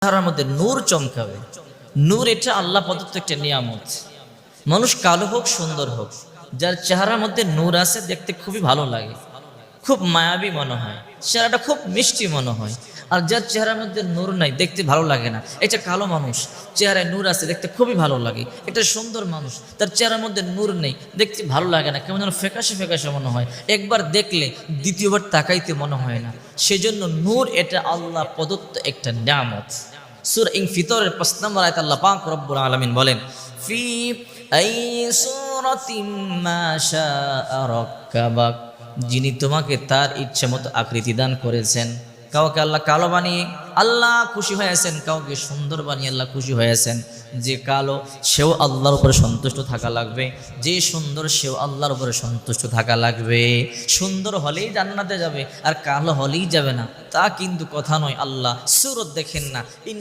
চেহারার মধ্যে নূর চমকাবে। নূর এটা আল্লাহ প্রদত্ত একটা নিয়ামত। মানুষ কালো হোক সুন্দর হোক, যার চেহারার মধ্যে নূর আছে দেখতে খুবই ভালো লাগে, খুব মায়াবী মনে হয়, চেহারাটা খুব মিষ্টি মনে হয়। আর যার চেহারার মধ্যে নূর নাই দেখতে ভালো লাগে না। এটা কালো মানুষ, চেহারায় নূর আছে দেখতে খুবই ভালো লাগে। এটা সুন্দর মানুষ, তার চেহারার মধ্যে নূর নেই, দেখতে ভালো লাগে না, কেমন যেন ফ্যাকাশে ফ্যাকাশে মনে হয়, একবার দেখলে দ্বিতীয়বার তাকাইতে মনে হয় না। সেজন্য নূর এটা আল্লাহ প্রদত্ত একটা নিয়ামত। সূরা ইনফিতরের ৫ নম্বর আয়াতে আল্লাহ পাক রব্বুল আলামিন বলেন, ফি আই সূরাতিম মা শাআ রাক্কাবাক, যিনি তোমাকে তার ইচ্ছা মতো আকৃতি দান করেছেন। কাউকে আল্লাহ কালো বানিয়ে আল্লাহ খুশি হয়েছেন, কাউকে সুন্দর বানিয়ে আল্লাহ খুশি হয়েছেন। যে কালো সেও আল্লাহর উপরে সন্তুষ্ট থাকা লাগবে, যে সুন্দর সেও আল্লাহর উপরে সন্তুষ্ট থাকা লাগবে। সুন্দর হলেই জান্নাতে যাবে আর কালো হলেই যাবে না তা কিন্তু কথা নয়। আল্লাহ সূরত দেখেন না।